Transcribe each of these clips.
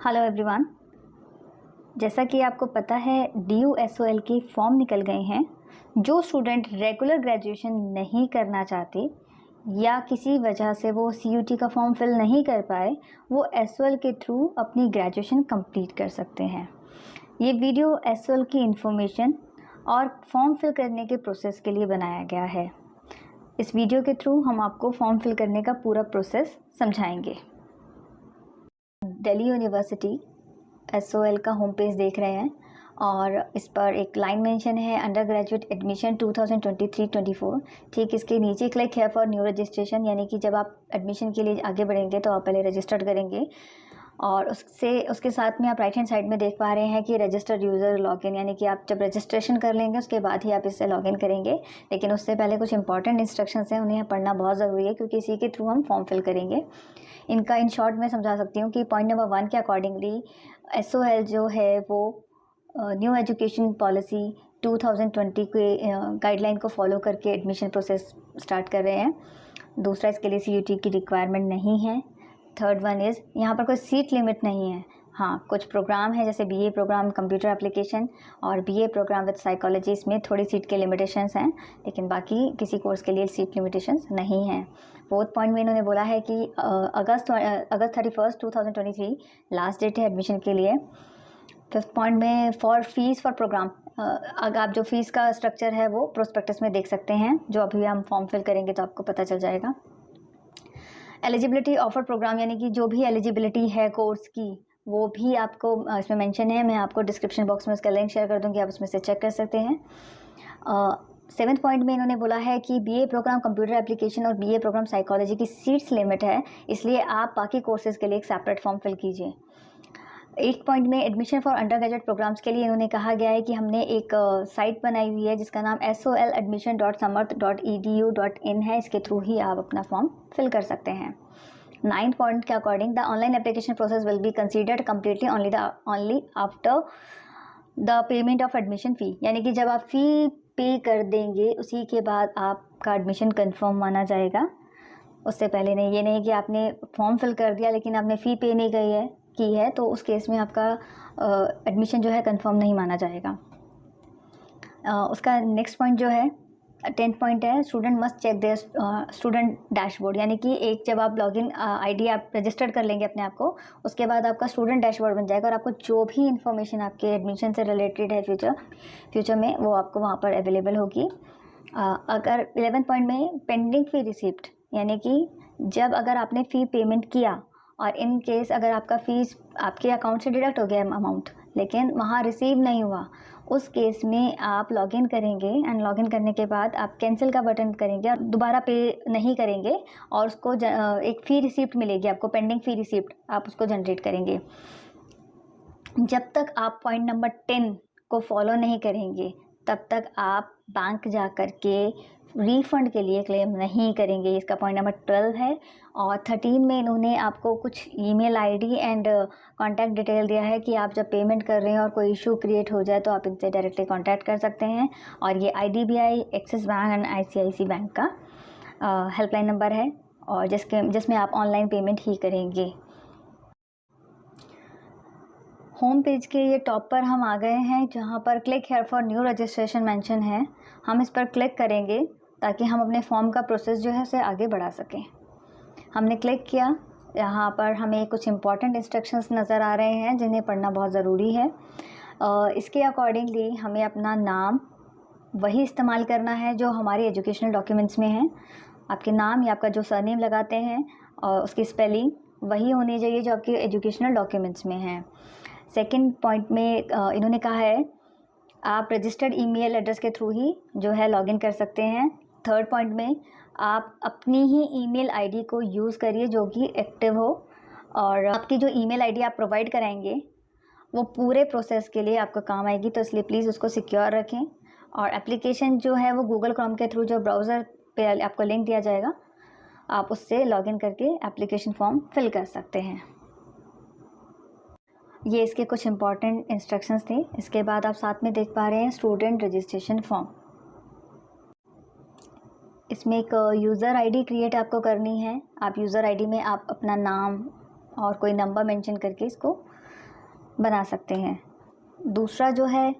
Hello everyone. जैसा कि आपको पता है DU-SOL के फॉर्म निकल गए हैं। जो स्टूडेंट रेगुलर ग्रेजुएशन नहीं करना चाहते या किसी वजह से वो CUT का फॉर्म फिल नहीं कर पाए, वो SOL के थ्रू अपनी ग्रेजुएशन कंप्लीट कर सकते हैं। ये वीडियो SOL की इन्फॉर्मेशन और फॉर्म फिल करने के प्रोसेस के लिए बनाया गया है। इस वीडियो के थ्रू हम आपको फॉर्म फिल करने का पूरा प्रोसेस समझाएंगे। दिल्ली यूनिवर्सिटी SOL का होम पेज देख रहे हैं और इस पर एक लाइन मेंशन है, अंडर ग्रेजुएट एडमिशन 2023-24। ठीक इसके नीचे क्लिक है फॉर न्यू रजिस्ट्रेशन, यानी कि जब आप एडमिशन के लिए आगे बढ़ेंगे तो आप पहले रजिस्टर्ड करेंगे और उसके साथ में आप राइट हैंड साइड में देख पा रहे हैं कि रजिस्टर्ड यूज़र लॉगिन, यानी कि आप जब रजिस्ट्रेशन कर लेंगे उसके बाद ही आप इससे लॉगिन करेंगे। लेकिन उससे पहले कुछ इंपॉर्टेंट इंस्ट्रक्शंस हैं, उन्हें पढ़ना बहुत ज़रूरी है क्योंकि इसी के थ्रू हम फॉर्म फिल करेंगे। इनका इन शॉर्ट में समझा सकती हूँ कि पॉइंट नंबर 1 के अकॉर्डिंगली SOL जो है वो न्यू एजुकेशन पॉलिसी 2020 के गाइडलाइन को फॉलो करके एडमिशन प्रोसेस स्टार्ट कर रहे हैं। दूसरा, इसके लिए CUT की रिक्वायरमेंट नहीं है। थर्ड वन इज़ यहाँ पर कोई सीट लिमिट नहीं है। हाँ, कुछ प्रोग्राम है जैसे BA प्रोग्राम कंप्यूटर एप्लीकेशन और BA प्रोग्राम विद साइकोलॉजी, इसमें थोड़ी सीट के लिमिटेशंस हैं, लेकिन बाकी किसी कोर्स के लिए सीट लिमिटेशंस नहीं हैं। फोर्थ पॉइंट में इन्होंने बोला है कि अगस्त 31 2023 लास्ट डेट है एडमिशन के लिए। फिफ्थ पॉइंट में फॉर फीस फॉर प्रोग्राम, अगर आप जो फीस का स्ट्रक्चर है वो प्रोस्पेक्टस में देख सकते हैं, जो अभी हम फॉर्म फिल करेंगे तो आपको पता चल जाएगा। एलिजिबिलिटी ऑफर प्रोग्राम, यानी कि जो भी एलिजिबिलिटी है कोर्स की वो भी आपको इसमें मेंशन है। मैं आपको डिस्क्रिप्शन बॉक्स में उसका लिंक शेयर कर दूँगी, आप उसमें से चेक कर सकते हैं। सेवन्थ पॉइंट में इन्होंने बोला है कि BA प्रोग्राम कंप्यूटर एप्लीकेशन और BA प्रोग्राम साइकोलॉजी की सीट्स लिमिट है, इसलिए आप बाकी कोर्सेज़ के लिए एक सेपरेट फॉर्म फिल कीजिए। 8 पॉइंट में admission for undergraduate programmes के लिए इन्होंने कहा गया है कि हमने एक साइट बनाई हुई है जिसका नाम soladmission.samarth.edu.in है, इसके थ्रू ही आप अपना फॉर्म फिल कर सकते हैं। 9 पॉइंट के according the online application process will be considered completely only after the payment of admission फ़ी, यानी कि जब आप फ़ी पे कर देंगे उसी के बाद आपका एडमिशन कंफर्म माना जाएगा। उससे पहले नहीं। ये नहीं कि आपने फॉर्म फिल कर दिया लेकिन आपने फ़ी पे नहीं की है तो उस केस में आपका एडमिशन जो है कंफर्म नहीं माना जाएगा। उसका नेक्स्ट पॉइंट जो है 10th पॉइंट है, student must check their student dashboard, यानी कि एक जब आप लॉगिन ID आप रजिस्टर्ड कर लेंगे अपने आप को, उसके बाद आपका स्टूडेंट डैशबोर्ड बन जाएगा और आपको जो भी इन्फॉर्मेशन आपके एडमिशन से रिलेटेड है फ्यूचर में वो आपको वहाँ पर अवेलेबल होगी। अगर 11th पॉइंट में पेंडिंग फ़ी रिसिप्ट, यानी कि जब अगर आपने फ़ी पेमेंट किया और इन केस अगर आपका फ़ीस आपके अकाउंट से डिडक्ट हो गया अमाउंट लेकिन वहाँ रिसीव नहीं हुआ, उस केस में आप लॉगिन करेंगे एंड लॉगिन करने के बाद आप कैंसिल का बटन करेंगे और दोबारा पे नहीं करेंगे और उसको एक फ़ी रिसिप्ट मिलेगी आपको, पेंडिंग फ़ी रिसिप्ट, आप उसको जनरेट करेंगे। जब तक आप पॉइंट नंबर 10 को फॉलो नहीं करेंगे तब तक आप बैंक जा कर के रिफ़ंड के लिए क्लेम नहीं करेंगे। इसका पॉइंट नंबर 12 है। और 13 में इन्होंने आपको कुछ email ID and contact detail दिया है कि आप जब पेमेंट कर रहे हैं और कोई इशू क्रिएट हो जाए तो आप इनसे डायरेक्टली कॉन्टैक्ट कर सकते हैं। और ये IDBI, axis bank and ICICI bank का हेल्पलाइन नंबर है और जिसमें आप ऑनलाइन पेमेंट ही करेंगे। होम पेज के ये टॉप पर हम आ गए हैं जहाँ पर click here for new registration mention है। हम इस पर क्लिक करेंगे ताकि हम अपने फॉर्म का प्रोसेस जो है उसे आगे बढ़ा सकें। हमने क्लिक किया, यहाँ पर हमें कुछ इंपॉर्टेंट इंस्ट्रक्शंस नज़र आ रहे हैं जिन्हें पढ़ना बहुत ज़रूरी है। इसके अकॉर्डिंगली हमें अपना नाम वही इस्तेमाल करना है जो हमारे एजुकेशनल डॉक्यूमेंट्स में है। आपके नाम या आपका जो सरनेम लगाते हैं और उसकी स्पेलिंग वही होनी चाहिए जो आपके एजुकेशनल डॉक्यूमेंट्स में है। सेकंड पॉइंट में इन्होंने कहा है आप रजिस्टर्ड ईमेल एड्रेस के थ्रू ही जो है लॉगिन कर सकते हैं। थर्ड पॉइंट में आप अपनी ही ईमेल ID को यूज़ करिए जो कि एक्टिव हो और आपकी जो ईमेल ID आप प्रोवाइड कराएंगे वो पूरे प्रोसेस के लिए आपको काम आएगी, तो इसलिए प्लीज़ उसको सिक्योर रखें। और एप्लीकेशन जो है वो गूगल क्रोम के थ्रू जो ब्राउज़र पे आपको लिंक दिया जाएगा आप उससे लॉगिन करके एप्लीकेशन फॉर्म फिल कर सकते हैं। ये इसके कुछ इंपॉर्टेंट इंस्ट्रक्शंस थे। इसके बाद आप साथ में देख पा रहे हैं स्टूडेंट रजिस्ट्रेशन फॉर्म। इसमें एक यूज़र ID क्रिएट आपको करनी है। आप यूज़र ID में आप अपना नाम और कोई नंबर मेंशन करके इसको बना सकते हैं। दूसरा जो है,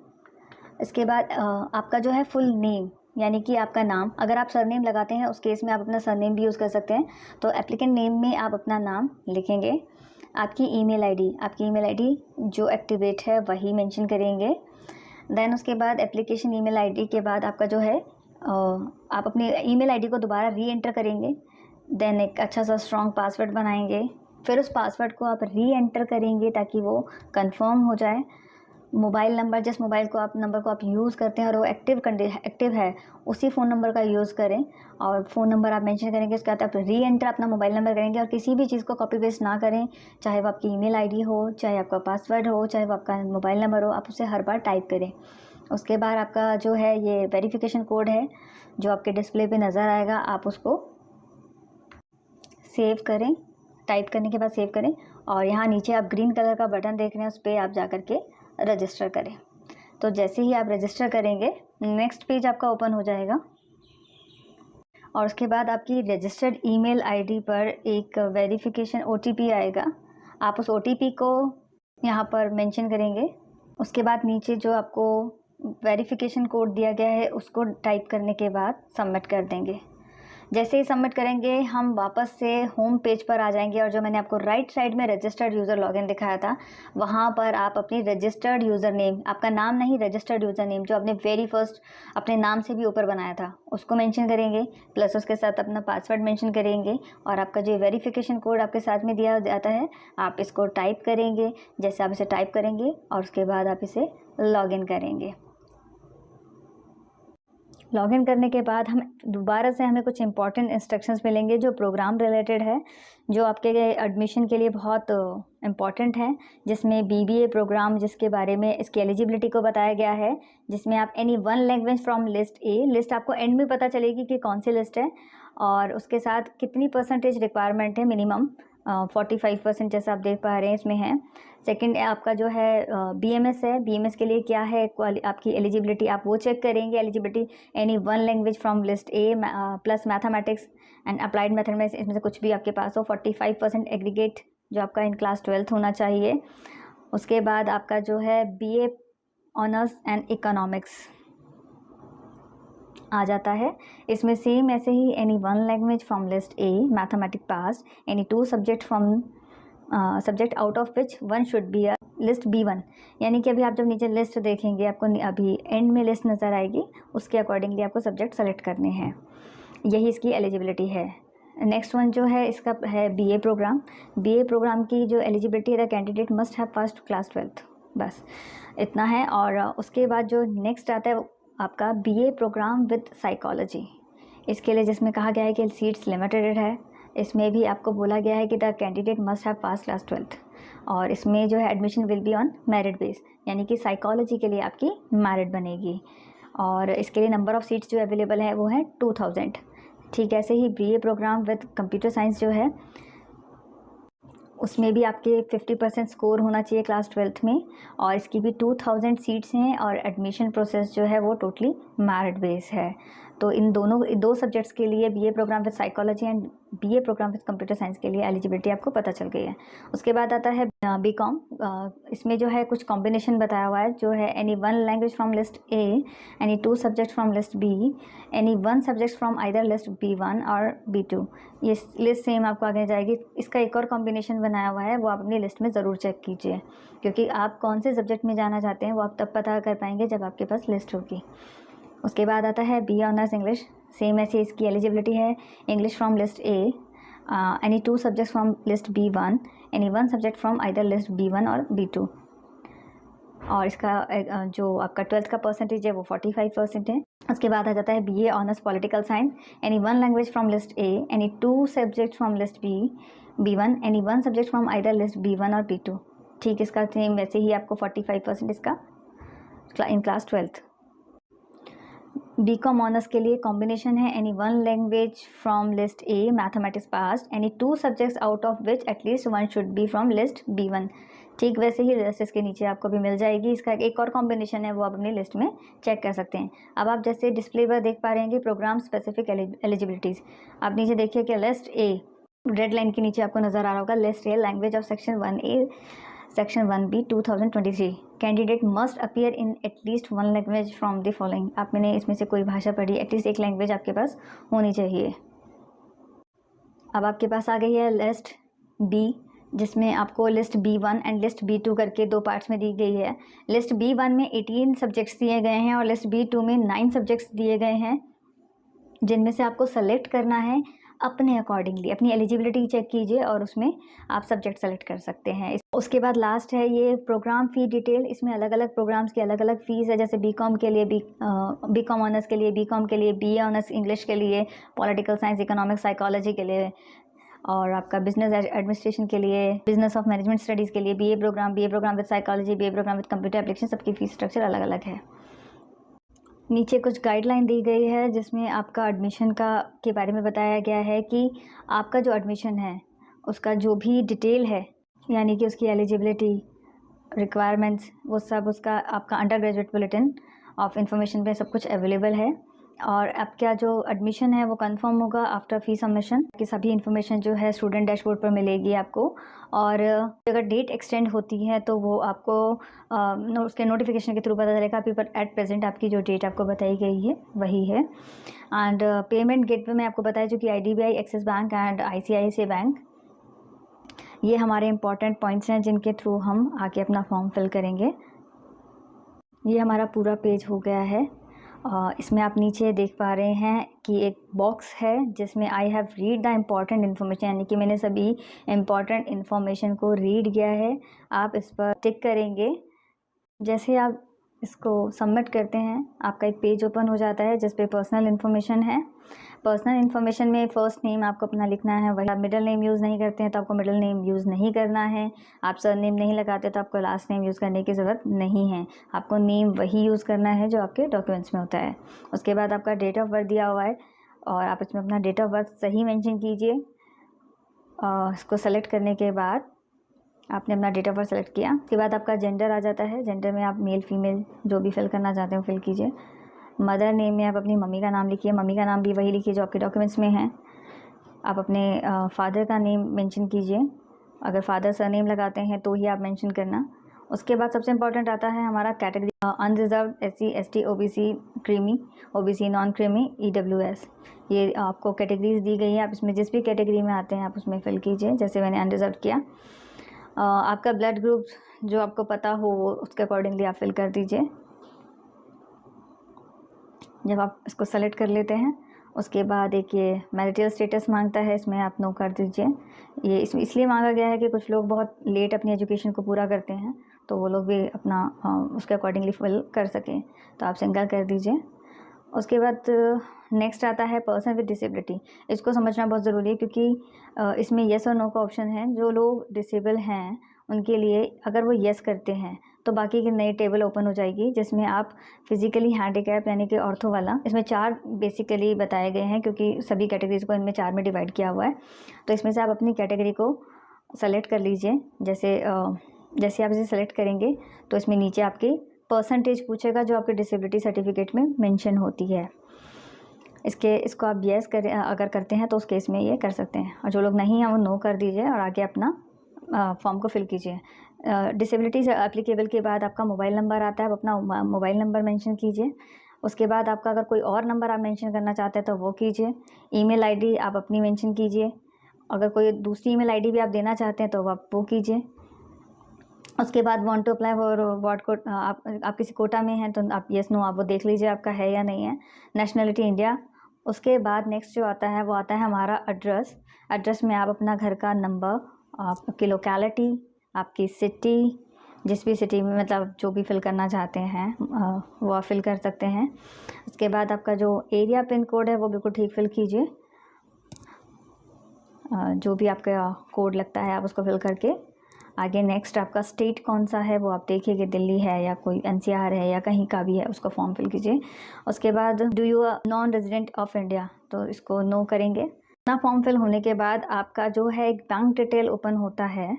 इसके बाद आपका जो है फुल नेम यानी कि आपका नाम, अगर आप सरनेम लगाते हैं उस केस में आप अपना सरनेम भी यूज़ कर सकते हैं। तो एप्लीकेंट नेम में आप अपना नाम लिखेंगे। आपकी ईमेल आईडी जो एक्टिवेट है वही मेंशन करेंगे। देन उसके बाद एप्लीकेशन ईमेल आईडी के बाद आपका जो है आप अपनी ईमेल आईडी को दोबारा री एंटर करेंगे। देन एक अच्छा सा स्ट्रॉन्ग पासवर्ड बनाएंगे। फिर उस पासवर्ड को आप री एंटर करेंगे ताकि वो कंफर्म हो जाए। मोबाइल नंबर, जिस मोबाइल को आप नंबर को आप यूज़ करते हैं और वो एक्टिव है, उसी फ़ोन नंबर का यूज़ करें और फ़ोन नंबर आप मेंशन करेंगे। उसके बाद आप री एंटर अपना मोबाइल नंबर करेंगे और किसी भी चीज़ को कॉपी पेस्ट ना करें, चाहे वो आपकी ईमेल आईडी हो, चाहे आपका पासवर्ड हो, चाहे वो आपका मोबाइल नंबर हो, आप उसे हर बार टाइप करें। उसके बाद आपका जो है ये वेरिफिकेशन कोड है जो आपके डिस्प्ले पे नज़र आएगा, आप उसको सेव करें। टाइप करने के बाद सेव करें और यहाँ नीचे आप ग्रीन कलर का बटन देख रहे हैं, उस पर आप जा कर के रजिस्टर करें। तो जैसे ही आप रजिस्टर करेंगे नेक्स्ट पेज आपका ओपन हो जाएगा और उसके बाद आपकी रजिस्टर्ड ईमेल आईडी पर एक वेरिफिकेशन OTP आएगा। आप उस OTP को यहाँ पर मेंशन करेंगे। उसके बाद नीचे जो आपको वेरिफिकेशन कोड दिया गया है उसको टाइप करने के बाद सबमिट कर देंगे। जैसे ही सबमिट करेंगे हम वापस से होम पेज पर आ जाएंगे और जो मैंने आपको राइट साइड में रजिस्टर्ड यूज़र लॉगिन दिखाया था वहाँ पर आप अपनी रजिस्टर्ड यूज़र नेम, आपका नाम नहीं, रजिस्टर्ड यूज़र नेम जो आपने वेरी फर्स्ट अपने नाम से भी ऊपर बनाया था उसको मेंशन करेंगे, प्लस उसके साथ अपना पासवर्ड मेंशन करेंगे और आपका जो वेरिफिकेशन कोड आपके साथ में दिया जाता है आप इसको टाइप करेंगे। जैसे आप इसे टाइप करेंगे और उसके बाद आप इसे लॉगिन करेंगे। लॉगिन करने के बाद हम दोबारा से हमें कुछ इंपॉर्टेंट इंस्ट्रक्शंस मिलेंगे जो प्रोग्राम रिलेटेड है, जो आपके एडमिशन के लिए बहुत इम्पॉर्टेंट है, जिसमें BBA प्रोग्राम जिसके बारे में इसकी एलिजिबिलिटी को बताया गया है, जिसमें आप any one language from list A, list आपको एंड में पता चलेगी कि कौन सी लिस्ट है और उसके साथ कितनी परसेंटेज रिक्वायरमेंट है, मिनिमम 45% जैसा आप देख पा रहे हैं इसमें है। सेकंड आपका जो है BMS है, BMS के लिए क्या है आपकी एलिजिबिलिटी, आप वो चेक करेंगे। Eligibility any one language from list A plus mathematics and applied method में इसमें से कुछ भी आपके पास हो। 45% एग्रीगेट जो आपका इन क्लास 12th होना चाहिए। उसके बाद आपका जो है BA ऑनर्स एंड इकोनॉमिक्स आ जाता है। इसमें सेम ऐसे ही any one language from list A mathematics pass, any 2 subject from subject out of which one should be a list B1, यानी कि अभी आप जब नीचे लिस्ट देखेंगे आपको अभी एंड में लिस्ट नज़र आएगी, उसके अकॉर्डिंगली आपको सब्जेक्ट सेलेक्ट करने हैं। यही इसकी एलिजिबिलिटी है। नेक्स्ट वन जो है इसका है BA प्रोग्राम। BA प्रोग्राम की जो एलिजिबिलिटी है, the candidate must have passed class 12th, बस इतना है। और उसके बाद जो नेक्स्ट आता है आपका BA प्रोग्राम विद साइकोलॉजी, इसके लिए जिसमें कहा गया है कि सीट्स लिमिटेड है, इसमें भी आपको बोला गया है कि the candidate must have pass class 12th और इसमें जो है admission will be on merit base, यानी कि साइकोलॉजी के लिए आपकी मेरिट बनेगी और इसके लिए नंबर ऑफ़ सीट्स जो अवेलेबल है वो है 2000। ठीक ऐसे ही BA programme with computer science जो है उसमें भी आपके 50% स्कोर होना चाहिए क्लास 12th में और इसकी भी 2000 सीट्स हैं और एडमिशन प्रोसेस जो है वो टोटली मेरिट बेस है। तो इन दो सब्जेक्ट्स के लिए BA programme with psychology and BA programme with computer science के लिए एलिजिबिलिटी आपको पता चल गई है। उसके बाद आता है BCom। इसमें जो है कुछ कॉम्बिनेशन बताया हुआ है, जो है any one language from list A, any 2 subject from list B, any 1 subject from either list B1 और B2। ये लिस्ट सेम आपको आगे जाएगी। इसका एक और कॉम्बिनेशन बनाया हुआ है, वो आप अपनी लिस्ट में ज़रूर चेक कीजिए, क्योंकि आप कौन से सब्जेक्ट में जाना चाहते हैं वो आप तब पता कर पाएंगे जब आपके पास लिस्ट होगी। उसके बाद आता है BA ऑनर्स इंग्लिश। सेम ऐसी इसकी एलिजिबिलिटी है, English from list A, any 2 subject from list B1, any 1 subject from either list B1 और B2। और इसका जो आपका 12th का परसेंटेज है वो 45% है। उसके बाद आ जाता है BA honours political science, any 1 language from list A, any 2 subject from list B1, any 1 subject from either list B1 और B2। ठीक, इसका सेम वैसे ही आपको 45% इसका in class 12th। BCom honours के लिए कॉम्बिनेशन है, any 1 language from list A mathematics pass, any 2 subjects out of which at least 1 should be from list B1। ठीक वैसे ही लिस्ट इसके नीचे आपको भी मिल जाएगी। इसका एक और कॉम्बिनेशन है, वो आप अपनी लिस्ट में चेक कर सकते हैं। अब आप जैसे डिस्प्ले पर देख पा रहे हैं प्रोग्राम स्पेसिफिक एलिजिबिलिटीज़, आप नीचे देखिए कि लिस्ट A रेड लाइन के नीचे आपको नज़र आ रहा होगा, list A language of section 1A section 1B 2023 candidate must appear in at least one language from the following. आपने इसमें से कोई भाषा पढ़ी, एटलीस्ट एक लैंग्वेज आपके पास होनी चाहिए। अब आपके पास आ गई है लिस्ट बी, जिसमें आपको list B1 and list B2 करके 2 पार्ट्स में दी गई है। लिस्ट B1 में 18 सब्जेक्ट्स दिए गए हैं और लिस्ट B2 में 9 सब्जेक्ट्स दिए गए हैं, जिनमें से आपको सेलेक्ट करना है अपने अकॉर्डिंगली। अपनी एलिजिबिलिटी चेक कीजिए और उसमें आप सब्जेक्ट सेलेक्ट कर सकते हैं। उसके बाद लास्ट है ये प्रोग्राम फ़ी डिटेल। इसमें अलग अलग प्रोग्राम्स की अलग अलग फ़ीस है, जैसे बीकॉम के लिए बीकॉम ऑनर्स के लिए, बीकॉम के लिए, बीए ऑनर्स इंग्लिश के लिए, पॉलिटिकल साइंस, इकोनॉमिक्स, साइकोलॉजी के लिए, और आपका बिजनेस एडमिनिस्ट्रेशन के लिए, बिजनेस ऑफ मैनेजमेंट स्टडीज़ के लिए BA programme with psychology, BA programme with computer application, सबकी फ़ीस स्ट्रक्चर अलग अलग है। नीचे कुछ गाइडलाइन दी गई है जिसमें आपका एडमिशन के बारे में बताया गया है कि आपका जो एडमिशन है उसका जो भी डिटेल है, यानी कि उसकी एलिजिबिलिटी, रिक्वायरमेंट्स, वो सब उसका आपका under graduate bulletin of information पे सब कुछ अवेलेबल है। और आपका जो एडमिशन है वो कंफर्म होगा आफ्टर फी सबमिशन। की सभी इन्फॉर्मेशन जो है स्टूडेंट डैशबोर्ड पर मिलेगी आपको। और अगर डेट एक्सटेंड होती है तो वो आपको उसके नोटिफिकेशन के थ्रू पता चलेगा। अभी पर एट प्रेजेंट आपकी जो डेट आपको बताई गई है वही है। एंड पेमेंट गेटवे में आपको बताया जो कि IDBI, axis bank and ICICI bank, ये हमारे इंपॉर्टेंट पॉइंट्स हैं जिनके थ्रू हम आके अपना फॉर्म फिल करेंगे। ये हमारा पूरा पेज हो गया है। इसमें आप नीचे देख पा रहे हैं कि एक बॉक्स है जिसमें I have read the important information, यानी कि मैंने सभी इम्पॉर्टेंट इन्फॉर्मेशन को रीड किया है। आप इस पर टिक करेंगे। जैसे आप इसको सबमिट करते हैं आपका एक पेज ओपन हो जाता है जिस पे पर्सनल इन्फॉर्मेशन है। पर्सनल इन्फॉर्मेशन में फर्स्ट नेम आपको अपना लिखना है, वही आप मिडिल नेम यूज़ नहीं करते हैं तो आपको मिडिल नेम यूज़ नहीं करना है। आप सर नेम नहीं लगाते तो आपको लास्ट नेम यूज़ करने की ज़रूरत नहीं है। आपको नेम वही यूज़ करना है जो आपके डॉक्यूमेंट्स में होता है। उसके बाद आपका डेट ऑफ बर्थ दिया हुआ है और आप इसमें अपना डेट ऑफ बर्थ सही मेंशन कीजिए। इसको सेलेक्ट करने के बाद आपने अपना डेट ऑफ बर्थ सेलेक्ट किया, उसके बाद आपका जेंडर आ जाता है। जेंडर में आप मेल फीमेल जो भी फिल करना चाहते हो फिल कीजिए। मदर नेम में आप अपनी मम्मी का नाम लिखिए, मम्मी का नाम भी वही लिखिए जो आपके डॉक्यूमेंट्स में है। आप अपने फादर का नेम मेंशन कीजिए, अगर फादर सरनेम लगाते हैं तो ही आप मेंशन करना। उसके बाद सबसे इम्पॉर्टेंट आता है हमारा category, unreserved, SC ST OBC creamy, OBC non creamy, EWS, ये आपको कैटेगरीज दी गई है। आप इसमें जिस भी कैटेगरी में आते हैं आप उसमें फिल कीजिए। जैसे मैंने अनरिजर्व किया। आपका ब्लड ग्रुप जो आपको पता हो वो उसके अकॉर्डिंगली आप फिल कर दीजिए। जब आप इसको सेलेक्ट कर लेते हैं उसके बाद एक ये मैरिटल स्टेटस मांगता है, इसमें आप नो कर दीजिए। ये इसलिए मांगा गया है कि कुछ लोग बहुत लेट अपनी एजुकेशन को पूरा करते हैं तो वो लोग भी अपना उसके अकॉर्डिंगली फिल कर सकें, तो आप सिंगल कर दीजिए। उसके बाद नेक्स्ट आता है पर्सन विद डिसेबिलिटी। इसको समझना बहुत ज़रूरी है क्योंकि इसमें येस और नो का ऑप्शन है। जो लोग डिसेबल हैं उनके लिए अगर वो येस करते हैं तो बाकी की नई टेबल ओपन हो जाएगी जिसमें आप फिज़िकली हैंडीकैप यानी कि ऑर्थो वाला, इसमें 4 बेसिकली बताए गए हैं क्योंकि सभी कैटेगरीज को इनमें 4 में डिवाइड किया हुआ है। तो इसमें से आप अपनी कैटेगरी को सेलेक्ट कर लीजिए। जैसे आप इसे सेलेक्ट करेंगे तो इसमें नीचे आपकी परसेंटेज पूछेगा जो आपके डिसेबिलिटी सर्टिफिकेट में मेंशन होती है। इसको आप येस अगर करते हैं तो उस केस में ये कर सकते हैं, और जो लोग नहीं हैं वो नो कर दीजिए और आगे अपना फॉर्म को फिल कीजिए। डिसेबिलिटी एप्लीकेबल के बाद आपका मोबाइल नंबर आता है, आप अपना मोबाइल नंबर मेंशन कीजिए। उसके बाद आपका अगर कोई और नंबर आप मेंशन करना चाहते हैं तो वो कीजिए। ईमेल आईडी आप अपनी मेंशन कीजिए, अगर कोई दूसरी ईमेल आईडी भी आप देना चाहते हैं तो आप वो कीजिए। उसके बाद want to apply for what quote, आप किसी कोटा में हैं तो आप येस नो आप वो देख लीजिए आपका है या नहीं है। Nationality India. उसके बाद नेक्स्ट जो आता है वो आता है हमारा एड्रेस में आप अपना घर का नंबर, आपकी लोकेलिटी, आपकी सिटी, जिस भी सिटी में मतलब जो भी फिल करना चाहते हैं वो आप फिल कर सकते हैं। उसके बाद आपका जो एरिया पिन कोड है वो बिल्कुल ठीक फिल कीजिए। जो भी आपका कोड लगता है आप उसको फिल करके आगे नेक्स्ट आपका स्टेट कौन सा है वो आप देखिए कि दिल्ली है या कोई NCR है या कहीं का भी है, उसको फॉर्म फिल कीजिए। उसके बाद do you non resident of India, तो इसको नो करेंगे। अपना फॉर्म फिल होने के बाद आपका जो है एक बैंक डिटेल ओपन होता है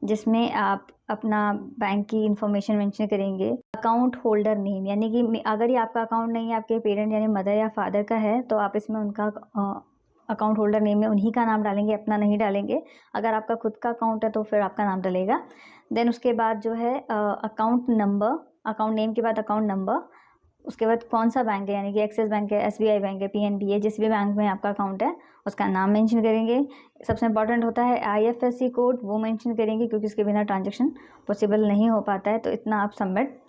जिसमें आप अपना बैंक की इंफॉर्मेशन मेंशन करेंगे। अकाउंट होल्डर नेम, यानी कि अगर ये आपका अकाउंट नहीं है, आपके पेरेंट यानी मदर या फादर का है तो आप इसमें उनका अकाउंट होल्डर नेम में उन्हीं का नाम डालेंगे, अपना नहीं डालेंगे। अगर आपका खुद का अकाउंट है तो फिर आपका नाम डलेगा। देन उसके बाद जो है अकाउंट नंबर, अकाउंट नेम के बाद अकाउंट नंबर, उसके बाद कौन सा बैंक है, यानी कि एक्सिस बैंक है, SBI बैंक है, PNB है, जिस भी बैंक में आपका अकाउंट है उसका नाम मेंशन करेंगे। सबसे इंपॉर्टेंट होता है IFSC कोड, वो मेंशन करेंगे क्योंकि उसके बिना ट्रांजैक्शन पॉसिबल नहीं हो पाता है। तो इतना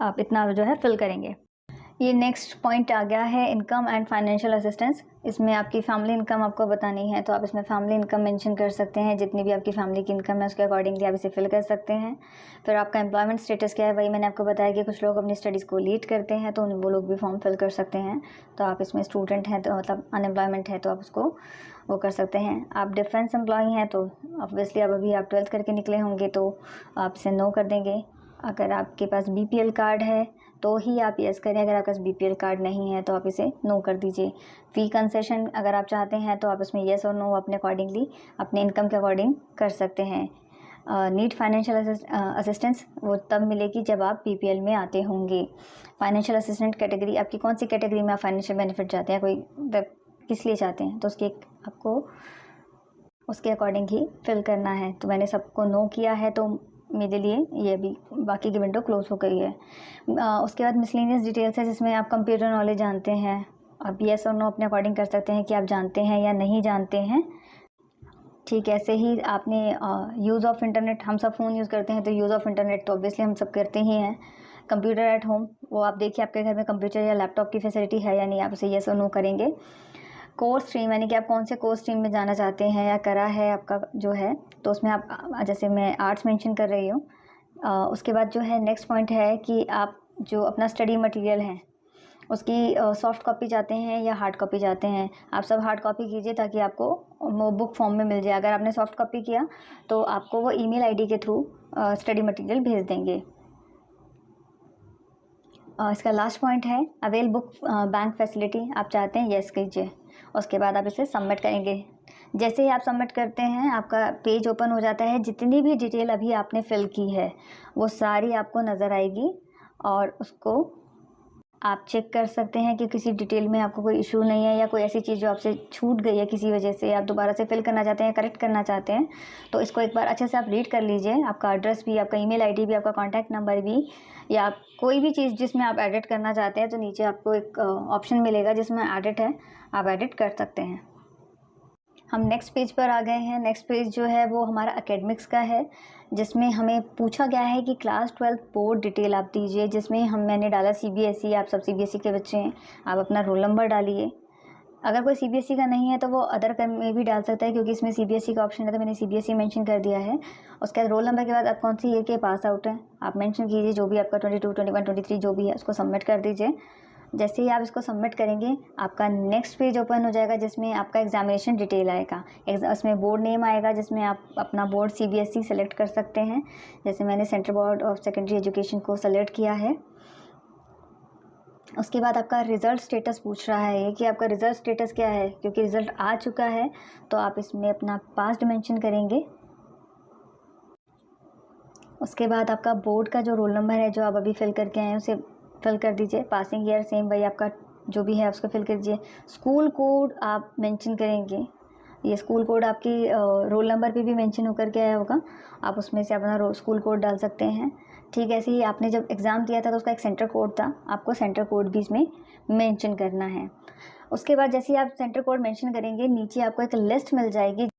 आप इतना जो है फिल करेंगे। ये नेक्स्ट पॉइंट आ गया है इनकम एंड फाइनेंशियल असिस्टेंस। इसमें आपकी फैमिली इनकम आपको बतानी है, तो आप इसमें फैमिली इनकम मेंशन कर सकते हैं। जितनी भी आपकी फैमिली की इनकम है उसके अकॉर्डिंगली आप इसे फिल कर सकते हैं। फिर आपका एम्प्लॉयमेंट स्टेटस क्या है, वही मैंने आपको बताया कि कुछ लोग अपनी स्टडीज़ को लीड करते हैं तो वो लोग भी फॉर्म फिल कर सकते हैं। तो आप इसमें स्टूडेंट हैं तो मतलब अनएम्प्लॉयमेंट है तो आप उसको वो कर सकते हैं। आप डिफेंस एम्प्लॉई हैं तो ऑब्वियसली अब अभी आप 12th करके निकले होंगे तो आप इसे नो कर देंगे। अगर आपके पास BPL कार्ड है तो ही आप यस करें, अगर आपके पास BPL कार्ड नहीं है तो आप इसे नो कर दीजिए। फ़ी कंसेशन अगर आप चाहते हैं तो आप इसमें यस और नो अपने अकॉर्डिंगली अपने इनकम के अकॉर्डिंग कर सकते हैं। नीड फाइनेंशियल असिस्टेंस वो तब मिलेगी जब आप BPL में आते होंगे। फाइनेंशियल असिस्टेंट कैटेगरी आपकी कौन सी कैटेगरी में आप फाइनेंशियल बेनिफिट चाहते हैं, कोई किस लिए चाहते हैं, तो उसकी आपको उसके अकॉर्डिंग ही फिल करना है। तो मैंने सबको नो किया है तो मेरे लिए ये भी बाकी की विंडो क्लोज हो गई है। उसके बाद मिसलेनियस डिटेल्स है जिसमें आप कंप्यूटर नॉलेज जानते हैं, आप येस और नो अपने अकॉर्डिंग कर सकते हैं कि आप जानते हैं या नहीं जानते हैं। ठीक ऐसे ही आपने यूज़ ऑफ इंटरनेट, हम सब फ़ोन यूज़ करते हैं तो यूज़ ऑफ इंटरनेट तो ऑब्वियसली हम सब करते ही हैं। कंप्यूटर एट होम, वो आप देखिए आपके घर में कंप्यूटर या लैपटॉप की फैसिलिटी है या नहीं, आप उसे येस और नो करेंगे। कोर्स स्ट्रीम यानी कि आप कौन से कोर्स स्ट्रीम में जाना चाहते हैं या करा है आपका जो है, तो उसमें आप जैसे मैं आर्ट्स मेंशन कर रही हूँ। उसके बाद जो है नेक्स्ट पॉइंट है कि आप जो अपना स्टडी मटेरियल है उसकी सॉफ्ट कॉपी चाहते हैं या हार्ड कॉपी चाहते हैं। आप सब हार्ड कॉपी कीजिए ताकि आपको वो बुक फॉर्म में मिल जाए। अगर आपने सॉफ्ट कॉपी किया तो आपको वो ईमेल आईडी के थ्रू स्टडी मटेरियल भेज देंगे। इसका लास्ट पॉइंट है अवेल बुक बैंक फैसिलिटी, आप चाहते हैं येस कीजिए। उसके बाद आप इसे सबमिट करेंगे। जैसे ही आप सबमिट करते हैं आपका पेज ओपन हो जाता है। जितनी भी डिटेल अभी आपने फिल की है वो सारी आपको नज़र आएगी और उसको आप चेक कर सकते हैं कि किसी डिटेल में आपको कोई इशू नहीं है या कोई ऐसी चीज़ जो आपसे छूट गई है किसी वजह से, आप दोबारा से फिल करना चाहते हैं, करेक्ट करना चाहते हैं, तो इसको एक बार अच्छे से आप रीड कर लीजिए। आपका एड्रेस भी, आपका ईमेल आईडी भी, आपका कॉन्टैक्ट नंबर भी, या कोई भी चीज़ जिसमें आप एडिट करना चाहते हैं तो नीचे आपको एक ऑप्शन मिलेगा जिसमें एडिट है, आप एडिट कर सकते हैं। हम नेक्स्ट पेज पर आ गए हैं। नेक्स्ट पेज जो है वो हमारा एकेडमिक्स का है, जिसमें हमें पूछा गया है कि क्लास 12 बोर्ड डिटेल आप दीजिए, जिसमें मैंने डाला CBSE। आप सब CBSE के बच्चे हैं, आप अपना रोल नंबर डालिए। अगर कोई CBSE का नहीं है तो वो अदर में भी डाल सकता है क्योंकि इसमें CBSE का ऑप्शन है, तो मैंने CBSE मेंशन कर दिया है। उसके बाद रोल नंबर के बाद आप कौन सी ईयर के पास आउट हैं आप मेंशन कीजिए, जो भी आपका 22, 21, 23 जो भी है उसको सबमिट कर दीजिए। जैसे ही आप इसको सबमिट करेंगे आपका नेक्स्ट पेज ओपन हो जाएगा जिसमें आपका एग्जामिनेशन डिटेल आएगा। उसमें बोर्ड नेम आएगा जिसमें आप अपना बोर्ड CBSE सेलेक्ट कर सकते हैं। जैसे मैंने central board of secondary education को सेलेक्ट किया है। उसके बाद आपका रिज़ल्ट स्टेटस पूछ रहा है कि आपका रिज़ल्ट स्टेटस क्या है, क्योंकि रिज़ल्ट आ चुका है तो आप इसमें अपना पास्ट मेंशन करेंगे। उसके बाद आपका बोर्ड का जो रोल नंबर है जो आप अभी फिल करके आए हैं उसे फिल कर दीजिए। पासिंग ईयर सेम वही आपका जो भी है उसको फिल कर दीजिए। स्कूल कोड आप मेंशन करेंगे, ये स्कूल कोड आपकी रोल नंबर पे भी मेंशन होकर के आया होगा, आप उसमें से अपना स्कूल कोड डाल सकते हैं। ठीक ऐसे ही आपने जब एग्ज़ाम दिया था तो उसका एक सेंटर कोड था, आपको सेंटर कोड भी इसमें मेंशन करना है। उसके बाद जैसे ही आप सेंटर कोड मेंशन करेंगे नीचे आपको एक लिस्ट मिल जाएगी।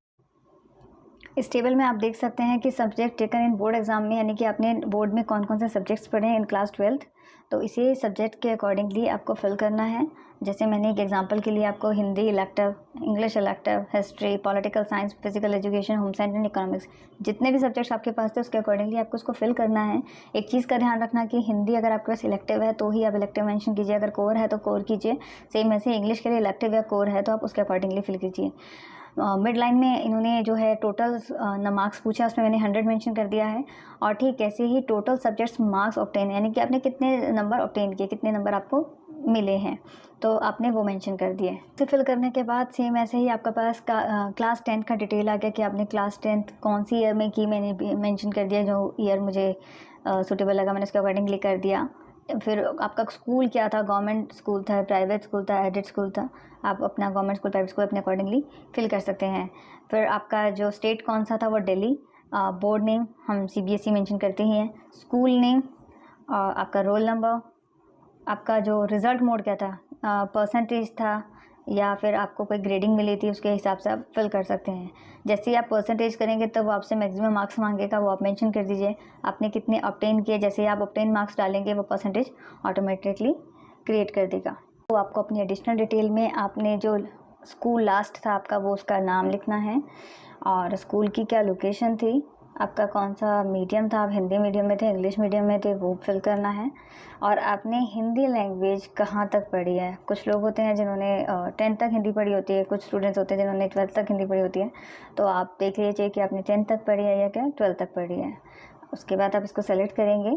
इस टेबल में आप देख सकते हैं कि subject taken in board exam में, यानी कि आपने बोर्ड में कौन कौन से सब्जेक्ट्स पढ़े हैं इन क्लास 12th, तो इसे सब्जेक्ट के अकॉर्डिंगली आपको फिल करना है। जैसे मैंने एक एग्जांपल के लिए आपको Hindi elective, English elective, history, political science, physical education, home science and economics, जितने भी सब्जेक्ट्स आपके पास थे उसके अकॉर्डिंगली आपको उसको फिल करना है। एक चीज़ का ध्यान रखना कि हिंदी अगर आपके पास इलेक्टिव है तो ही आप इलेक्टिव मेंशन कीजिए, अगर कोर है तो कोर कीजिए। सेम ऐसे इंग्लिश के लिए इलेक्टिव या कोर है तो आप उसके अकॉर्डिंगली फिल कीजिए। मिड लाइन में इन्होंने जो है टोटल मार्क्स पूछा, उसमें मैंने 100 मेंशन कर दिया है। और ठीक ऐसे ही टोटल सब्जेक्ट्स मार्क्स ऑब्टेन, यानी कि आपने कितने नंबर ऑब्टेन किए, कितने नंबर आपको मिले हैं, तो आपने वो मेंशन कर दिए। तो फिल करने के बाद सेम ऐसे ही आपके पास क्लास 10 का डिटेल आ गया कि आपने क्लास 10 कौन सी ईयर में की, मैंने मेंशन कर दिया। जो ईयर मुझे सूटेबल लगा मैंने उसके अकॉर्डिंगली कर दिया। फिर आपका स्कूल क्या था, गवर्नमेंट स्कूल था, प्राइवेट स्कूल था, एडेड स्कूल था, आप अपना गवर्नमेंट स्कूल, प्राइवेट स्कूल अपने अकॉर्डिंगली फिल कर सकते हैं। फिर आपका जो स्टेट कौन सा था वो दिल्ली, बोर्ड नेम हम CBSE मेंशन करते ही हैं, स्कूल नेम, आपका रोल नंबर, आपका जो रिज़ल्ट मोड क्या था, परसेंटेज था या फिर आपको कोई ग्रेडिंग मिली थी, उसके हिसाब से आप फिल कर सकते हैं। जैसे ही आप परसेंटेज करेंगे तो वो आपसे मैक्सिमम मार्क्स मांगेगा, वो आप मेंशन कर दीजिए आपने कितने ऑब्टेन किए। जैसे ही आप ऑब्टेन मार्क्स डालेंगे वो परसेंटेज ऑटोमेटिकली क्रिएट कर देगा। तो आपको अपनी एडिशनल डिटेल में आपने जो स्कूल लास्ट था आपका वो उसका नाम लिखना है, और स्कूल की क्या लोकेशन थी, आपका कौन सा मीडियम था, आप हिंदी मीडियम में थे, इंग्लिश मीडियम में थे, वो फिल करना है। और आपने हिंदी लैंग्वेज कहाँ तक पढ़ी है। कुछ लोग होते हैं जिन्होंने 10th तक हिंदी पढ़ी होती है, कुछ स्टूडेंट्स होते हैं जिन्होंने 12th तक हिंदी पढ़ी होती है। तो आप देख लीजिए कि आपने 10th तक पढ़ी है या क्या 12th तक पढ़ी है। उसके बाद आप इसको सेलेक्ट करेंगे।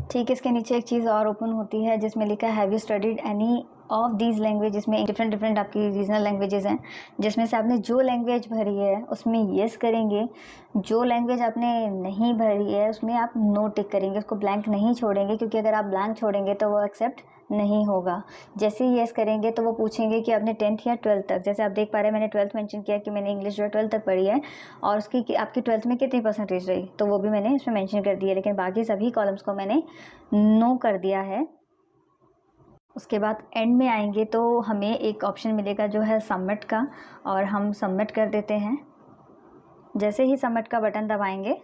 ठीक है, इसके नीचे एक चीज़ और ओपन होती है जिसमें लिखा है have you studied any of these language, जिसमें डिफरेंट आपकी रीजनल लैंग्वेजेस हैं, जिसमें से आपने जो लैंग्वेज भरी है उसमें येस करेंगे। जो लैंग्वेज आपने नहीं भरी है उसमें आप नो टिक करेंगे, उसको ब्लैंक नहीं छोड़ेंगे, क्योंकि अगर आप ब्लैंक छोड़ेंगे तो वो एक्सेप्ट नहीं होगा। जैसे ही येस करेंगे तो वो पूछेंगे कि आपने 10th या 12th तक, जैसे आप देख पा रहे हैं मैंने 12th मेंशन किया कि मैंने इंग्लिश जो है 12th तक पढ़ी है, और उसकी आपकी 12th में कितनी परसेंटेज रही, तो वो भी मैंने इसमें मेंशन कर दिया, लेकिन बाकी सभी कॉलम्स को मैंने नो कर दिया है। उसके बाद एंड में आएंगे तो हमें एक ऑप्शन मिलेगा जो है सबमिट का, और हम सबमिट कर देते हैं। जैसे ही सबमिट का बटन दबाएंगे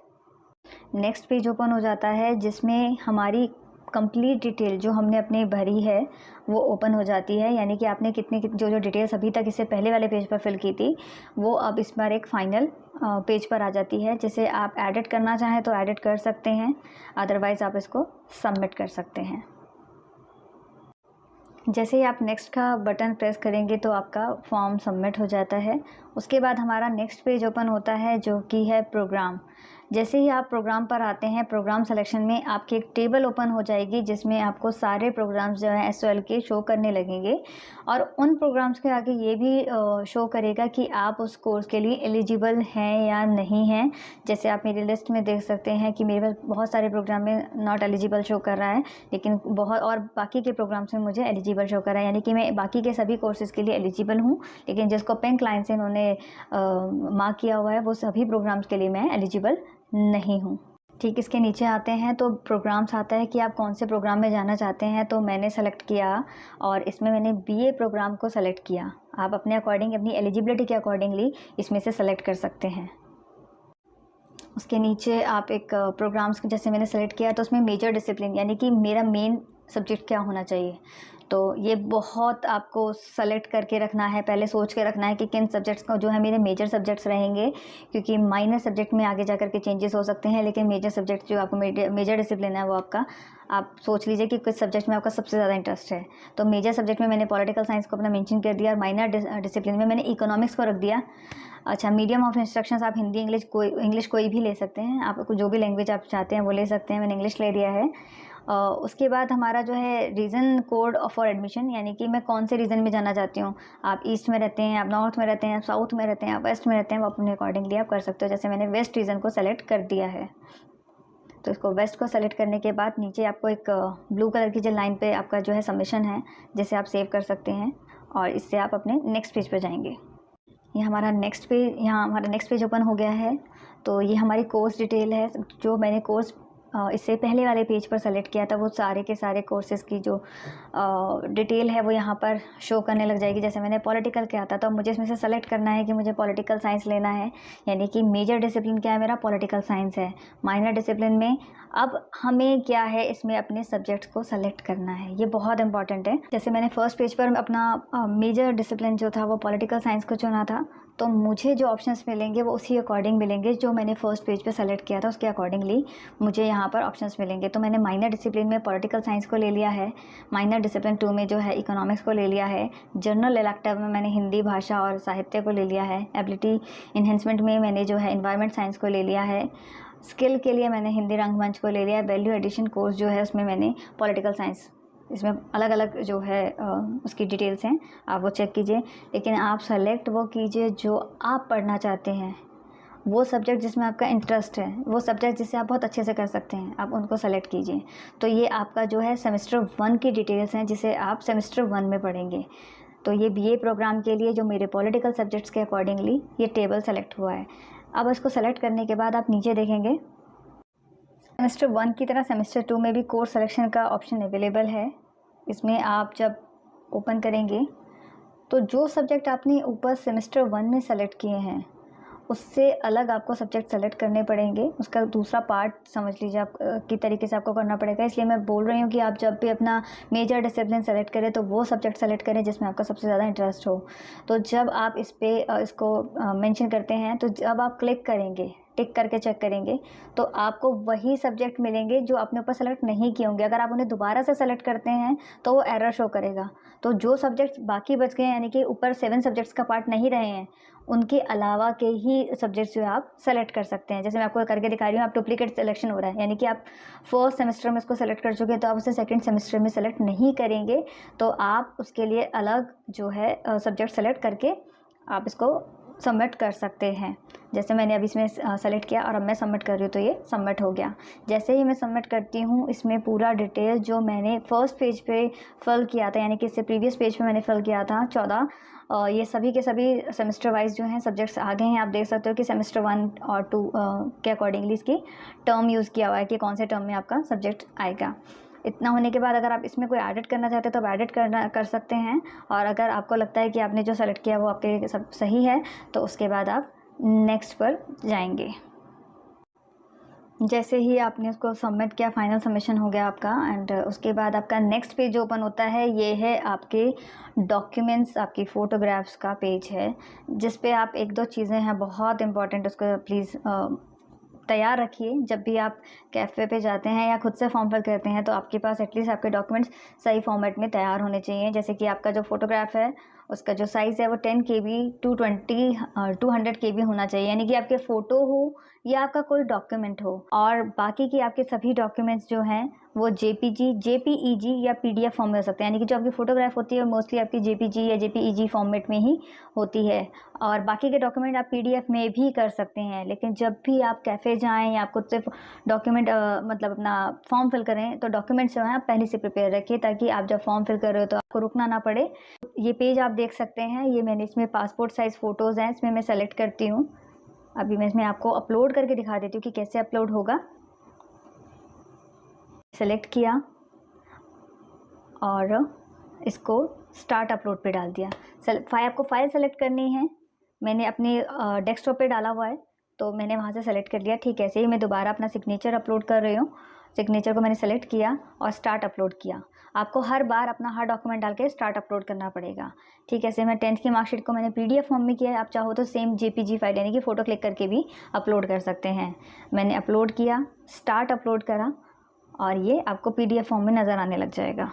नेक्स्ट पेज ओपन हो जाता है, जिसमें हमारी कंप्लीट डिटेल जो हमने अपनी भरी है वो ओपन हो जाती है। यानी कि आपने कितनी जो डिटेल्स अभी तक इससे पहले वाले पेज पर फिल की थी वो अब इस बार एक फाइनल पेज पर आ जाती है, जिसे आप एडिट करना चाहें तो एडिट कर सकते हैं, अदरवाइज़ आप इसको सबमिट कर सकते हैं। जैसे ही आप नेक्स्ट का बटन प्रेस करेंगे तो आपका फॉर्म सबमिट हो जाता है। उसके बाद हमारा नेक्स्ट पेज ओपन होता है जो कि है प्रोग्राम। जैसे ही आप प्रोग्राम पर आते हैं, प्रोग्राम सिलेक्शन में आपकी एक टेबल ओपन हो जाएगी जिसमें आपको सारे प्रोग्राम्स जो हैं SOL के शो करने लगेंगे, और उन प्रोग्राम्स के आगे ये भी शो करेगा कि आप उस कोर्स के लिए एलिजिबल हैं या नहीं हैं। जैसे आप मेरी लिस्ट में देख सकते हैं कि मेरे पास बहुत सारे प्रोग्राम में नॉट एलिजिबल शो कर रहा है, लेकिन बहुत और बाकी के प्रोग्राम्स में मुझे एलिजिबल शो कर रहा है, यानी कि मैं बाकी के सभी कोर्सेज़ के लिए एलिजिबल हूँ, लेकिन जिसको पिंक लाइन से इन्होंने मार्क किया हुआ है वो सभी प्रोग्राम्स के लिए मैं एलिजिबल नहीं हूँ। ठीक, इसके नीचे आते हैं तो प्रोग्राम्स आता है कि आप कौन से प्रोग्राम में जाना चाहते हैं, तो मैंने सेलेक्ट किया और इसमें मैंने BA प्रोग्राम को सेलेक्ट किया। आप अपने अकॉर्डिंग अपनी एलिजिबिलिटी के अकॉर्डिंगली इसमें से सेलेक्ट कर सकते हैं। उसके नीचे आप एक प्रोग्राम्स जैसे मैंने सेलेक्ट किया तो उसमें मेजर डिसिप्लिन यानी कि मेरा मेन सब्जेक्ट क्या होना चाहिए, तो ये बहुत आपको सेलेक्ट करके रखना है, पहले सोच के रखना है कि किन सब्जेक्ट्स को जो है मेरे मेजर सब्जेक्ट्स रहेंगे, क्योंकि माइनर सब्जेक्ट में आगे जाकर के चेंजेस हो सकते हैं, लेकिन मेजर सब्जेक्ट जो आपको मेजर डिसिप्लिन है वो आपका आप सोच लीजिए कि किस सब्जेक्ट में आपका सबसे ज़्यादा इंटरेस्ट है। तो मेजर सब्जेक्ट में मैंने पॉलिटिकल साइंस को अपना मेंशन कर दिया, और माइनर डिसिप्लिन में मैंने इकोनॉमिक्स को रख दिया। अच्छा, मीडियम ऑफ इंस्ट्रक्शंस आप हिंदी इंग्लिश कोई भी ले सकते हैं, आप जो भी लैंग्वेज आप चाहते हैं वो ले सकते हैं, मैंने इंग्लिश ले दिया है। उसके बाद हमारा जो है रीज़न कोड फॉर एडमिशन, यानी कि मैं कौन से रीजन में जाना चाहती हूँ। आप ईस्ट में रहते हैं, आप नॉर्थ में रहते हैं, आप साउथ में रहते हैं, आप वेस्ट में रहते हैं, वो अपने अकॉर्डिंगली आप कर सकते हो। जैसे मैंने वेस्ट रीजन को सेलेक्ट कर दिया है, तो इसको वेस्ट को सेलेक्ट करने के बाद नीचे आपको एक ब्लू कलर की जो लाइन पे आपका जो है सबमिशन है, जिसे आप सेव कर सकते हैं, और इससे आप अपने नेक्स्ट पेज पर जाएंगे। यहाँ हमारा नेक्स्ट पेज ओपन हो गया है। तो ये हमारी कोर्स डिटेल है, जो मैंने कोर्स इससे पहले वाले पेज पर सेलेक्ट किया था, वो सारे के सारे कोर्सेज़ की जो डिटेल है वो यहाँ पर शो करने लग जाएगी। जैसे मैंने पॉलिटिकल किया था तो मुझे इसमें से सेलेक्ट करना है कि मुझे पॉलिटिकल साइंस लेना है, यानी कि मेजर डिसिप्लिन क्या है मेरा, पॉलिटिकल साइंस है। माइनर डिसिप्लिन में अब हमें क्या है, इसमें अपने सब्जेक्ट्स को सेलेक्ट करना है, ये बहुत इंपॉर्टेंट है। जैसे मैंने फर्स्ट पेज पर अपना मेजर डिसिप्लिन जो था वो पॉलिटिकल साइंस को चुना था, तो मुझे जो ऑप्शंस मिलेंगे वो उसी अकॉर्डिंग मिलेंगे जो मैंने फर्स्ट पेज पे सेलेक्ट किया था, उसके अकॉर्डिंगली मुझे यहाँ पर ऑप्शंस मिलेंगे। तो मैंने माइनर डिसिप्लिन में पॉलिटिकल साइंस को ले लिया है, माइनर डिसिप्लिन 2 में जो है इकोनॉमिक्स को ले लिया है, जनरल इलेक्टिव में मैंने हिंदी भाषा और साहित्य को ले लिया है, एबिलिटी इन्हेंसमेंट में मैंने जो है एनवायरनमेंट साइंस को ले लिया है, स्किल के लिए मैंने हिंदी रंगमंच को ले लिया है, वैल्यू एडिशन कोर्स जो है उसमें मैंने पॉलिटिकल साइंस, इसमें अलग अलग जो है उसकी डिटेल्स हैं, आप वो चेक कीजिए। लेकिन आप सेलेक्ट वो कीजिए जो आप पढ़ना चाहते हैं, वो सब्जेक्ट जिसमें आपका इंटरेस्ट है, वो सब्जेक्ट जिसे आप बहुत अच्छे से कर सकते हैं, आप उनको सेलेक्ट कीजिए। तो ये आपका जो है सेमेस्टर 1 की डिटेल्स हैं, जिसे आप सेमेस्टर 1 में पढ़ेंगे। तो ये BA प्रोग्राम के लिए जो मेरे पॉलिटिकल सब्जेक्ट्स के अकॉर्डिंगली ये टेबल सेलेक्ट हुआ है। अब इसको सेलेक्ट करने के बाद आप नीचे देखेंगे सेमेस्टर 1 की तरह सेमेस्टर 2 में भी कोर्स सिलेक्शन का ऑप्शन अवेलेबल है। इसमें आप जब ओपन करेंगे तो जो सब्जेक्ट आपने ऊपर सेमेस्टर 1 में सेलेक्ट किए हैं उससे अलग आपको सब्जेक्ट सेलेक्ट करने पड़ेंगे। उसका दूसरा पार्ट समझ लीजिए आप की तरीके से आपको करना पड़ेगा। इसलिए मैं बोल रही हूँ कि आप जब भी अपना मेजर डिसिप्लिन सेलेक्ट करें तो वो सब्जेक्ट सेलेक्ट करें जिसमें आपका सबसे ज़्यादा इंटरेस्ट हो। तो जब आप इस पर इसको मेंशन करते हैं तो जब आप क्लिक करेंगे, टिक करके चेक करेंगे तो आपको वही सब्जेक्ट मिलेंगे जो आपने ऊपर सेलेक्ट नहीं किए होंगे। अगर आप उन्हें दोबारा से सेलेक्ट करते हैं तो वो एरर शो करेगा। तो जो सब्जेक्ट्स बाकी बच गए यानी कि ऊपर 7 सब्जेक्ट्स का पार्ट नहीं रहे हैं उनके अलावा के ही सब्जेक्ट्स जो है आप सेलेक्ट कर सकते हैं। जैसे मैं आपको करके दिखा रही हूँ, आप डुप्लीकेट सिलेक्शन हो रहा है यानी कि आप फर्स्ट सेमेस्टर में इसको सेलेक्ट कर चुके हैं तो आप उसे सेकंड सेमेस्टर में सेलेक्ट नहीं करेंगे। तो आप उसके लिए अलग जो है सब्जेक्ट सेलेक्ट करके आप इसको सबमिट कर सकते हैं। जैसे मैंने अभी इसमें सेलेक्ट किया और अब मैं सबमिट कर रही हूँ तो ये सबमिट हो गया। जैसे ही मैं सबमिट करती हूँ इसमें पूरा डिटेल जो मैंने फर्स्ट पेज पे फिल किया था यानी कि इससे प्रीवियस पेज पे मैंने फिल किया था 14, ये सभी के सभी सेमेस्टर वाइज जो हैं सब्जेक्ट्स आ गए हैं। आप देख सकते हो कि सेमेस्टर 1 और 2 के अकॉर्डिंगली इसकी टर्म यूज़ किया हुआ है कि कौन से टर्म में आपका सब्जेक्ट आएगा। इतना होने के बाद अगर आप इसमें कोई एडिट करना चाहते हैं तो आप एडिट कर सकते हैं। और अगर आपको लगता है कि आपने जो सेलेक्ट किया वो आपके लिए सब सही है तो उसके बाद आप नेक्स्ट पर जाएंगे। जैसे ही आपने उसको सबमिट किया फाइनल सबमिशन हो गया आपका। एंड उसके बाद आपका नेक्स्ट पेज ओपन होता है। ये है आपके डॉक्यूमेंट्स, आपकी फ़ोटोग्राफ्स का पेज है जिस पे आप एक दो चीज़ें हैं बहुत इंपॉर्टेंट, उसको प्लीज़ तैयार रखिए। जब भी आप कैफ़े पे जाते हैं या खुद से फॉर्म फिल करते हैं तो आपके पास एटलीस्ट आपके डॉक्यूमेंट्स सही फॉर्मेट में तैयार होने चाहिए। जैसे कि आपका जो फ़ोटोग्राफ है उसका जो साइज़ है वो 10 KB 200 KB होना चाहिए यानी कि आपके फ़ोटो हो या आपका कोई डॉक्यूमेंट हो। और बाकी की आपके सभी डॉक्यूमेंट्स जो हैं वो JPEG या PDF फॉर्म में हो सकते हैं। यानी कि जो आपकी फ़ोटोग्राफ होती है मोस्टली आपकी JPG या JPEG फॉर्मेट में ही होती है। और बाकी के डॉक्यूमेंट आप PDF में भी कर सकते हैं। लेकिन जब भी आप कैफ़े जाएँ या खुद से डॉक्यूमेंट मतलब अपना फॉर्म फिल करें तो डॉक्यूमेंट्स जो हैं आप पहले से प्रिपेयर रखिए ताकि आप जब फॉर्म फिल कर रहे हो तो आपको रुकना ना पड़े। ये पेज आप देख सकते हैं, ये मैंने इसमें पासपोर्ट साइज़ फ़ोटोज़ हैं, इसमें मैं सेलेक्ट करती हूँ। अभी मैं इसमें आपको अपलोड करके दिखा देती हूँ कि कैसे अपलोड होगा। सेलेक्ट किया और इसको स्टार्ट अपलोड पे डाल दिया। आपको फ़ाइल सेलेक्ट करनी है, मैंने अपने डेस्कटॉप पे डाला हुआ है तो मैंने वहाँ से सेलेक्ट कर लिया। ठीक ऐसे ही मैं दोबारा अपना सिग्नेचर अपलोड कर रही हूँ। सिग्नेचर को मैंने सेलेक्ट किया और स्टार्ट अपलोड किया। आपको हर बार अपना हर डॉक्यूमेंट डाल के स्टार्ट अपलोड करना पड़ेगा। ठीक है, ऐसे मैं 10th की मार्कशीट को मैंने PDF फॉर्म में किया है। आप चाहो तो सेम JPG फाइल यानी कि फ़ोटो क्लिक करके भी अपलोड कर सकते हैं। मैंने अपलोड किया, स्टार्ट अपलोड करा और ये आपको PDF फॉर्म में नज़र आने लग जाएगा।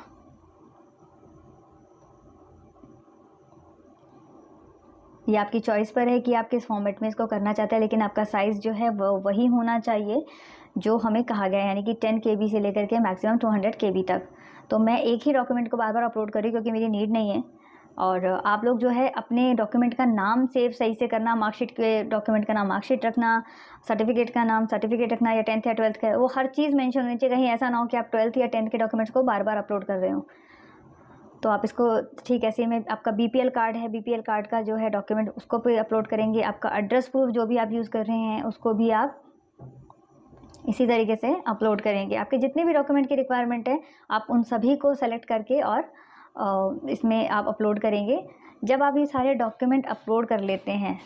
ये आपकी चॉइस पर है कि आप किस फॉर्मेट में इसको करना चाहते हैं, लेकिन आपका साइज़ जो है वो वही होना चाहिए जो हमें कहा गया है यानी कि 10 KB से लेकर के मैक्सिमम 200 KB तक। तो मैं एक ही डॉक्यूमेंट को बार बार अपलोड कर रही हूँ क्योंकि मेरी नीड नहीं है। और आप लोग जो है अपने डॉक्यूमेंट का नाम सेव सही से करना, मार्कशीट के डॉक्यूमेंट का नाम मार्कशीट रखना, सर्टिफिकेट का नाम सर्टिफिकेट रखना या 10th या 12th का, वो हर चीज़ मेंशन होनी चाहिए। कहीं ऐसा ना हो कि आप 12th या 10th के डॉक्यूमेंट्स को बार बार अपलोड कर रहे हो। तो आप इसको ठीक ऐसे में आपका BPL कार्ड है, BPL कार्ड का जो है डॉक्यूमेंट उसको भी अपलोड करेंगे। आपका एड्रेस प्रूफ जो भी आप यूज़ कर रहे हैं उसको भी आप इसी तरीके से अपलोड करेंगे। आपके जितने भी डॉक्यूमेंट की रिक्वायरमेंट है आप उन सभी को सेलेक्ट करके और इसमें आप अपलोड करेंगे। जब आप ये सारे डॉक्यूमेंट अपलोड कर लेते हैं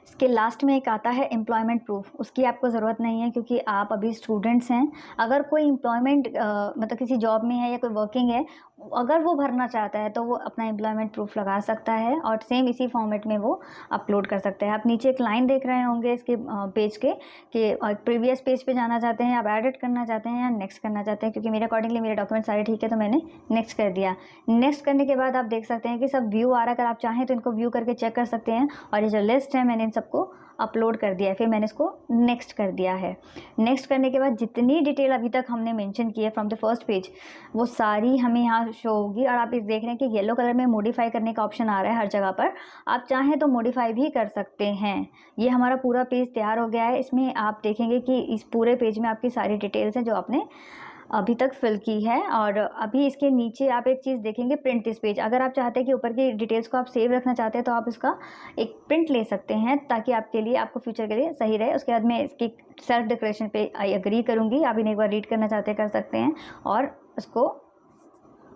इसके लास्ट में एक आता है एम्प्लॉयमेंट प्रूफ। उसकी आपको ज़रूरत नहीं है क्योंकि आप अभी स्टूडेंट्स हैं। अगर कोई एम्प्लॉयमेंट मतलब किसी जॉब में है या कोई वर्किंग है, अगर वो भरना चाहता है तो वो अपना एम्प्लॉयमेंट प्रूफ लगा सकता है और सेम इसी फॉर्मेट में वो अपलोड कर सकते हैं। आप नीचे एक लाइन देख रहे होंगे इसके पेज के कि प्रीवियस पेज पे जाना चाहते हैं, आप एडिट करना चाहते हैं या नेक्स्ट करना चाहते हैं। क्योंकि मेरे अकॉर्डिंगली मेरे डॉक्यूमेंट सारे ठीक है तो मैंने नेक्स्ट कर दिया। नेक्स्ट करने के बाद आप देख सकते हैं कि सब व्यू आ रहा है। अगर आप चाहें तो इनको व्यू करके चेक कर सकते हैं। और ये जो लिस्ट है मैंने इन सबको अपलोड कर दिया है, फिर मैंने इसको नेक्स्ट कर दिया है। नेक्स्ट करने के बाद जितनी डिटेल अभी तक हमने मेंशन की है फ्रॉम द फर्स्ट पेज वो सारी हमें यहाँ शो होगी। और आप इस देख रहे हैं कि येलो कलर में मॉडिफाई करने का ऑप्शन आ रहा है हर जगह पर। आप चाहें तो मॉडिफाई भी कर सकते हैं। ये हमारा पूरा पेज तैयार हो गया है। इसमें आप देखेंगे कि इस पूरे पेज में आपकी सारी डिटेल्स हैं जो आपने अभी तक फिल की है। और अभी इसके नीचे आप एक चीज़ देखेंगे, प्रिंट दिस पेज। अगर आप चाहते हैं कि ऊपर की डिटेल्स को आप सेव रखना चाहते हैं तो आप इसका एक प्रिंट ले सकते हैं, ताकि आपके लिए, आपको फ्यूचर के लिए सही रहे। उसके बाद मैं इसकी सेल्फ डिक्लेरेशन पे आई एग्री करूँगी। आप इन्हें एक बार रीड करना चाहते हैं कर सकते हैं, और उसको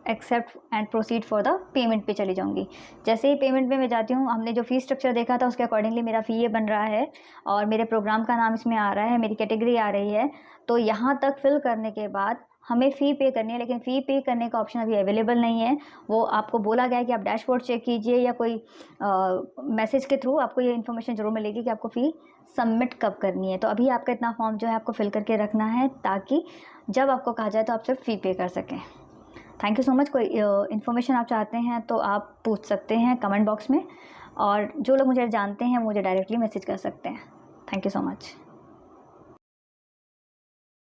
accept and proceed for the payment पे चली जाऊंगी। जैसे ही पेमेंट में मैं जाती हूँ, हमने जो फ़ी स्ट्रक्चर देखा था उसके अकॉर्डिंगली मेरा फ़ी ये बन रहा है, और मेरे प्रोग्राम का नाम इसमें आ रहा है, मेरी कैटेगरी आ रही है। तो यहाँ तक फिल करने के बाद हमें फ़ी पे करनी है, लेकिन फ़ी पे करने का ऑप्शन अभी अवेलेबल नहीं है। वो आपको बोला गया है कि आप डैशबोर्ड चेक कीजिए, या कोई मैसेज के थ्रू आपको ये इन्फॉर्मेशन ज़रूर मिलेगी कि आपको फ़ी सबमिट कब करनी है। तो अभी आपका इतना फॉर्म जो है आपको फिल करके रखना है, ताकि जब आपको कहा जाए तो आप सिर्फ फ़ी पे कर सकें। Thank you so much. कोई इन्फॉर्मेशन आप चाहते हैं तो आप पूछ सकते हैं कमेंट बॉक्स में, और जो लोग मुझे जानते हैं मुझे डायरेक्टली मैसेज कर सकते हैं। Thank you so much.